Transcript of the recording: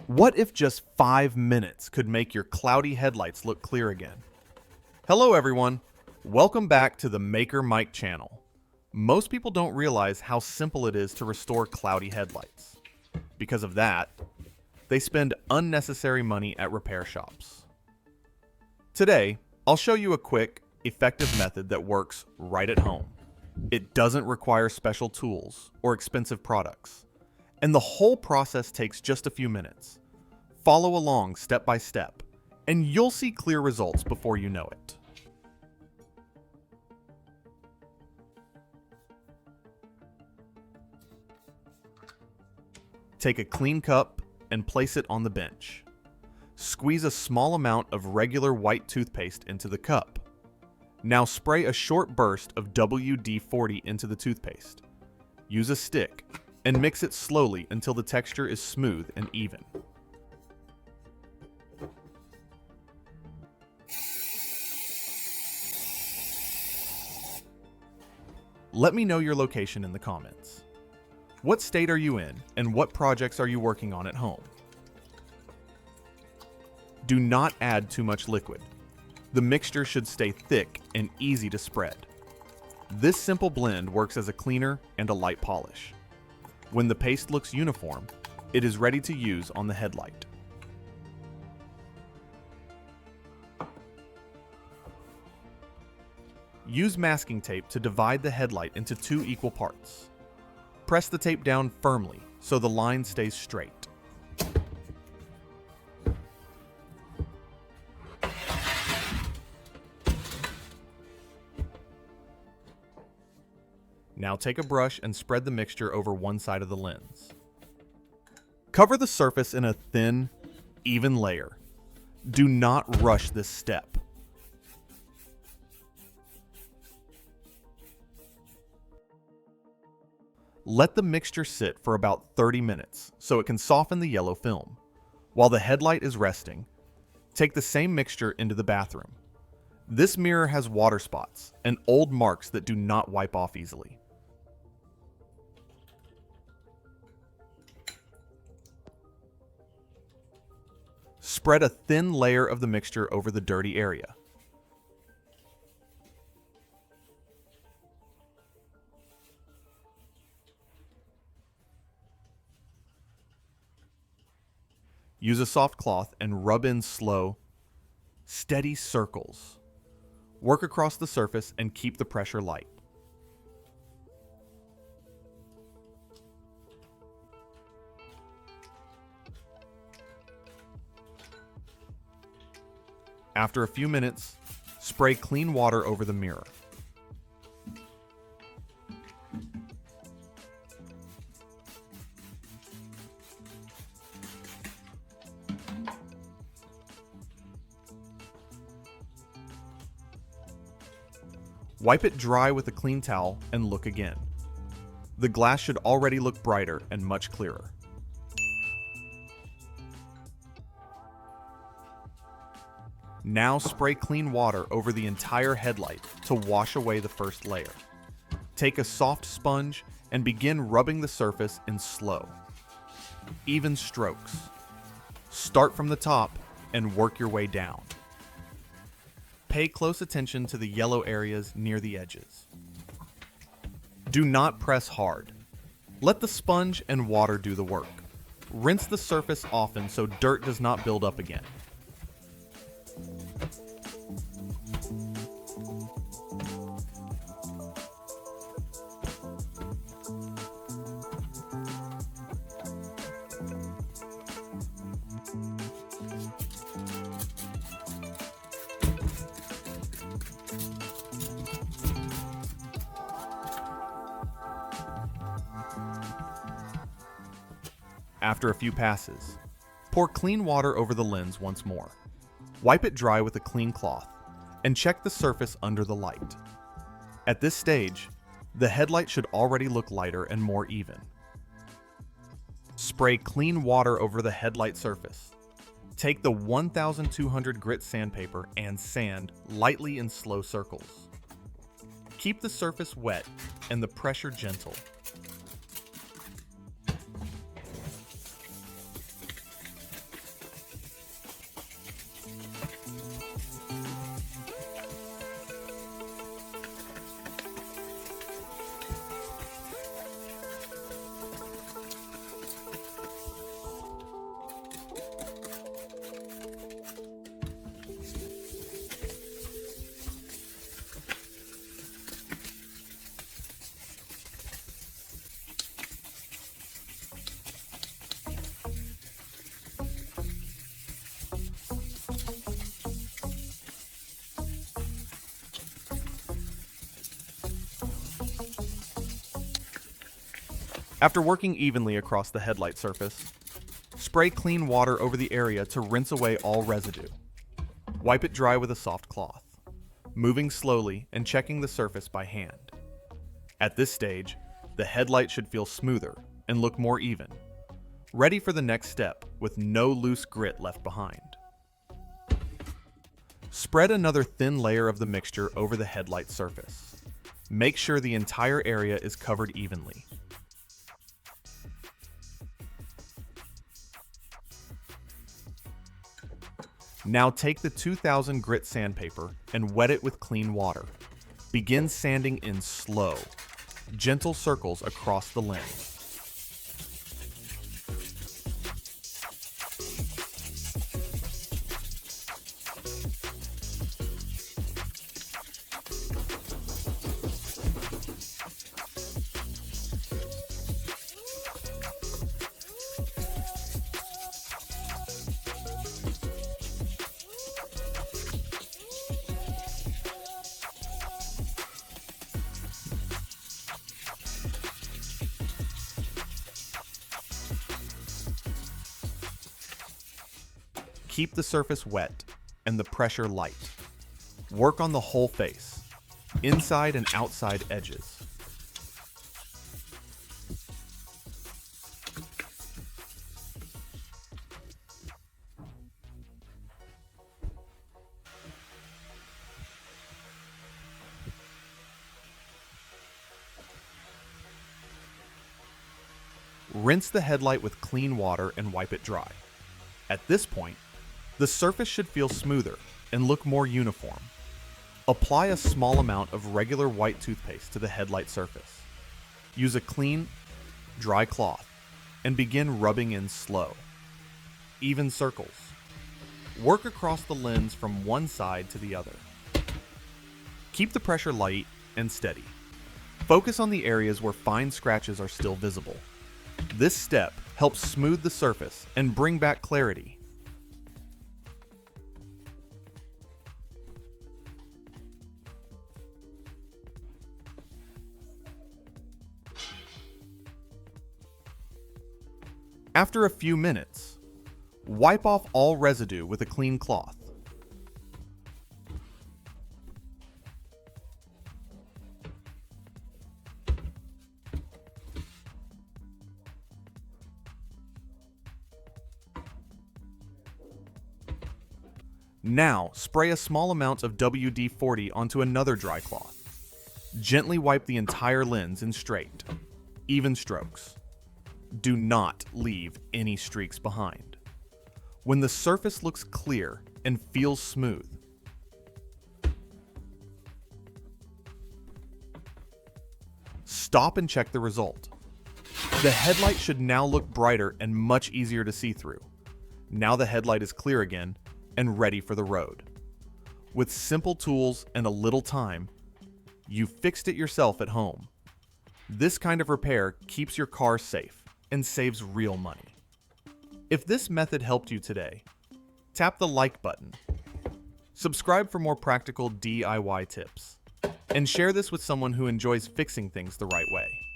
What if just 5 minutes could make your cloudy headlights look clear again? Hello everyone, welcome back to the Maker Mike channel. Most people don't realize how simple it is to restore cloudy headlights. Because of that, they spend unnecessary money at repair shops. Today, I'll show you a quick, effective method that works right at home. It doesn't require special tools or expensive products, and the whole process takes just a few minutes. Follow along step by step, and you'll see clear results before you know it. Take a clean cup and place it on the bench. Squeeze a small amount of regular white toothpaste into the cup. Now spray a short burst of WD-40 into the toothpaste. Use a stick and mix it slowly until the texture is smooth and even. Let me know your location in the comments. What state are you in, and what projects are you working on at home? Do not add too much liquid. The mixture should stay thick and easy to spread. This simple blend works as a cleaner and a light polish. When the paste looks uniform, it is ready to use on the headlight. Use masking tape to divide the headlight into 2 equal parts. Press the tape down firmly so the line stays straight. Now take a brush and spread the mixture over one side of the lens. Cover the surface in a thin, even layer. Do not rush this step. Let the mixture sit for about 30 minutes so it can soften the yellow film. While the headlight is resting, take the same mixture into the bathroom. This mirror has water spots and old marks that do not wipe off easily. Spread a thin layer of the mixture over the dirty area. Use a soft cloth and rub in slow, steady circles. Work across the surface and keep the pressure light. After a few minutes, spray clean water over the mirror. Wipe it dry with a clean towel and look again. The glass should already look brighter and much clearer. Now spray clean water over the entire headlight to wash away the first layer. Take a soft sponge and begin rubbing the surface in slow, even strokes. Start from the top and work your way down. Pay close attention to the yellow areas near the edges. Do not press hard. Let the sponge and water do the work. Rinse the surface often so dirt does not build up again. After a few passes, pour clean water over the lens once more. Wipe it dry with a clean cloth and check the surface under the light. At this stage, the headlight should already look lighter and more even. Spray clean water over the headlight surface. Take the 1200 grit sandpaper and sand lightly in slow circles. Keep the surface wet and the pressure gentle. After working evenly across the headlight surface, spray clean water over the area to rinse away all residue. Wipe it dry with a soft cloth, moving slowly and checking the surface by hand. At this stage, the headlight should feel smoother and look more even, ready for the next step with no loose grit left behind. Spread another thin layer of the mixture over the headlight surface. Make sure the entire area is covered evenly. Now take the 2000 grit sandpaper and wet it with clean water. Begin sanding in slow, gentle circles across the lens. Keep the surface wet and the pressure light. Work on the whole face, inside and outside edges. Rinse the headlight with clean water and wipe it dry. At this point, the surface should feel smoother and look more uniform. Apply a small amount of regular white toothpaste to the headlight surface. Use a clean, dry cloth and begin rubbing in slow, even circles. Work across the lens from one side to the other. Keep the pressure light and steady. Focus on the areas where fine scratches are still visible. This step helps smooth the surface and bring back clarity. After a few minutes, wipe off all residue with a clean cloth. Now, spray a small amount of WD-40 onto another dry cloth. Gently wipe the entire lens in straight, even strokes. Do not leave any streaks behind. When the surface looks clear and feels smooth, stop and check the result. The headlight should now look brighter and much easier to see through. Now the headlight is clear again and ready for the road. With simple tools and a little time, you fixed it yourself at home. This kind of repair keeps your car safe and saves real money. If this method helped you today, tap the like button, subscribe for more practical DIY tips, and share this with someone who enjoys fixing things the right way.